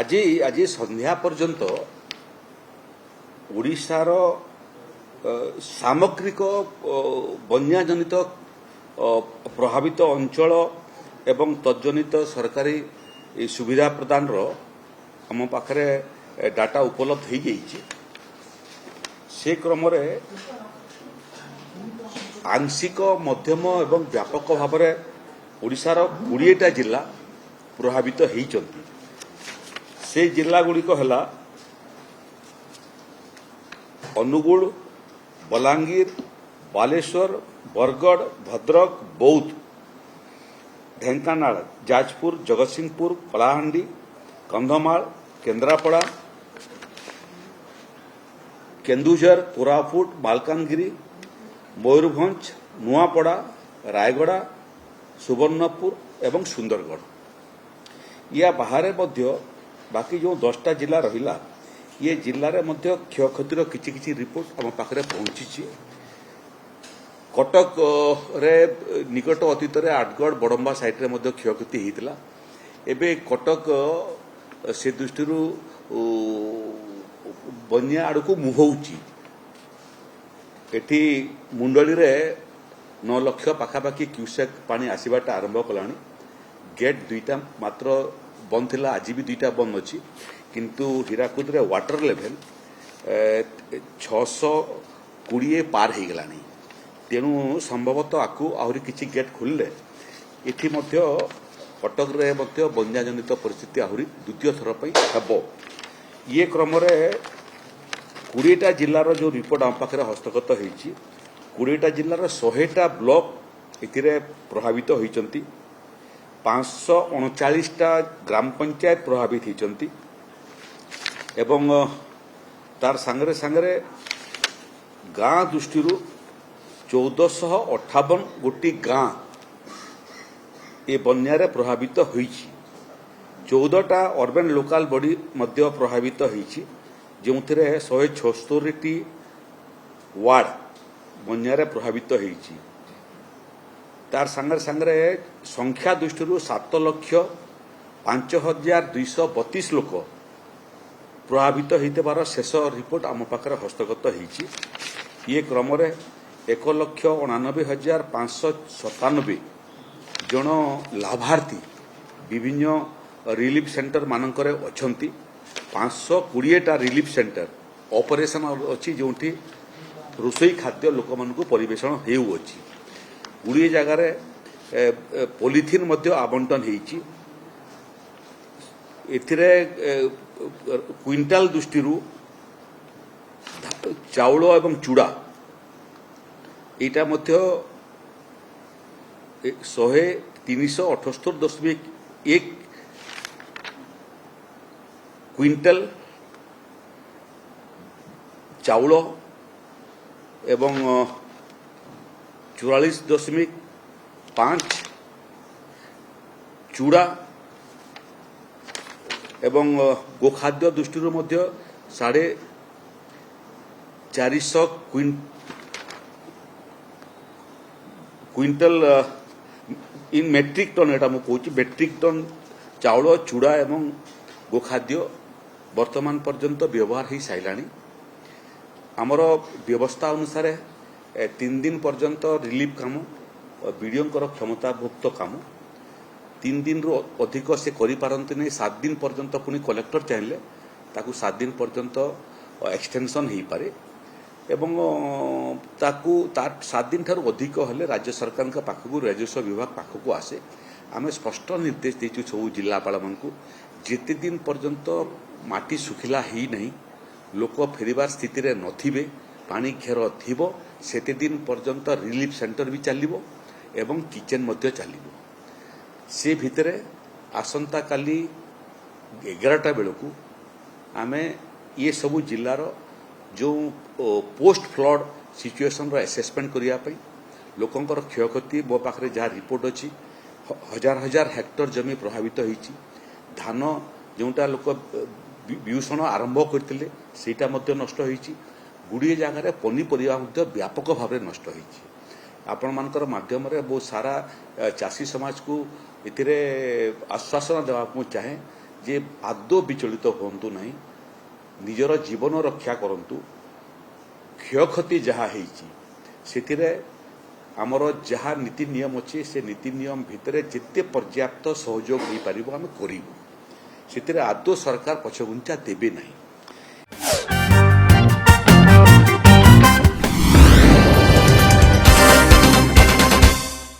আজি আজি সন্ধ্যা পর্যন্ত ওড়িশার সামগ্রিক বন্যাজনিত প্রভাবিত অঞ্চল এবং তজ্জনিত সরকারি সুবিধা প্রদানর আম পাখে ডাটা উপলব্ধ হয়ে যাইছে। সে ক্রমে আংশিক মধ্যম এবং ব্যাপক ভাবে ওড়িশার 20টা জিলা প্রভাবিত হয়েছেন। से जिला गुड़िक है अनुगुल, बलांगीर, बालेश्वर, बरगढ़, भद्रक, बौद्ध, ढेंकानाल, जाजपुर, जगतसिंहपुर, कलाहांडी, कंधमाल, केन्द्रापड़ा, केन्दुझर, कोरापुट, मालकानगिरी, मयूरभंज, नुआपड़ा, रायगड़ा, सुवर्णपुर एवं सुंदरगढ़ या बाहर बाकी जो 10टा जिला रहिला ये जिले में क्षयक्षतिर किसी रिपोर्ट आम पाखे पहुंची। कटक रे निकट अतीत आठगढ़ बड़म्बा साइड में क्षयक्षति होता। एवं कटक से दृष्टि बन्या आड़ को मुहौची। एटी मुंडली 9 लाख पाखापाखि क्यूसेक पानी आसवाटा आरंभ कला। गेट 2टा मात्र बंद थिला, आज भी 2टा बंद अच्छी किंतु हीराकुद रे वाटर लेवल 620 पार हो गला। तेणु संभवतः आकु आहरी किछि गेट खुलले एठी मध्य कटक रे मध्य बन्याजनित परिस्थिति आहरी द्वितीय थर पई हेबो। ये क्रम रे 20टा जिल्लार जो रिपोर्ट आम पाखरे हस्तगत होईछि 20टा जिल्लार 100टा ब्लॉक एथिरे प्रभावित होईचंती। 539टा ग्राम पंचायत प्रभावित होती एवं तार सांगरे सांगरे गाँ दृष्टि 1458 गोटी गाँ ए बन्यारे प्रभावित होईछि। 14टा अर्बन लोकल बॉडी मध्य प्रभावित होईछि जो 176टी वार्ड बन्यारे प्रभावित होईछि। तार सांगरे सांगरे संख्या दृष्टि 7,05,232 लोक प्रभावित होइतबार शेष रिपोर्ट आम पाखरे हस्तगत होईछि। ये क्रम 1,89,597 जन लाभार्थी विभिन्न रिलीफ सेंटर मानकरे अछंती। 520टा रिलीफ सेंटर ऑपरेशन अच्छी जो रोसई खाद्य लोक मानकु परिवेषण हेउअछि। 20 जगार पॉलिथिन मध्य आवंटन होईछि। एथिरे क्विंटाल दृष्टि चाउल एवं चूड़ा एटा मध्य 378.1 क्विंटाल चाउल एवं 44.5 चूड़ा एवं गोखाद्य दृष्टि 450 क्विंटल इन मेट्रिक टन एटा मु कहूँ मेट्रिक टन चाउल चूड़ा एवं गोखाद्य वर्तमान पर्यंत व्यवहार हो सारा। आमर व्यवस्था अनुसार 3 दिन पर्यंत रिलीफ काम बीडीओ क्षमताभुक्त काम 3 दिन रु अधिक से करि पारंती नहीं। 7 दिन पर्यंत पुणी कलेक्टर चाहिए ताकू 7 दिन पर्यंत एक्सटेंशन हो पारे एवं ताकू 7 दिन ठार अधिक हेले राज्य सरकार पाखक राजस्व विभाग पाखक आसे। आम स्पष्ट निर्देश देचु सब जिलापाल मानकु जेते दिन पर्यंत माटी सुखिला ही नहीं लोक फेरिबार स्थिति रे नथिबे पानी घेर थिबो सेते दिन पर्यंत रिलीफ सेंटर भी चलिबो एवं किचेन मध्य चलिबो। से भितरे आसंता काली 11टा बेलकु आमे ये सबु जिल्लार जो पोस्ट फ्लड सिचुएशन रो असेसमेंट करिया पई लोकंकर क्षयक्षति मो पाखरे जहाँ रिपोर्ट अच्छी 1000 हेक्टर जमी प्रभावित होईची। धान जोटा लोक विषण आरंभ करते सेटा मध्य नष्ट होईची। 20 जगह पनीपरिया व्यापक भाव नष्ट होईची। आपण मानकर माध्यम रे बहुत सारा चाषी समाज को इतिरे आश्वासन देवा चाहे ଯେ ଆଦୌ ବିଚଳିତ ହୁଅନ୍ତୁ ନାହିଁ, ନିଜର ଜୀବନ ରକ୍ଷା କରନ୍ତୁ। କ୍ଷୟକ୍ଷତି ଯାହା ହେଇଛି ସେଥିରେ ଆମର ଯାହା ନୀତି ନିୟମ ଅଛି ସେ ନୀତି ନିୟମ ଭିତରେ ଯେତେ ପର୍ଯ୍ୟାପ୍ତ ସହଯୋଗ ହେଇପାରିବ ଆମେ କରିବୁ। ସେଥିରେ ଆଦୌ ସରକାର ପଛଘୁଞ୍ଚା ଦେବେ ନାହିଁ।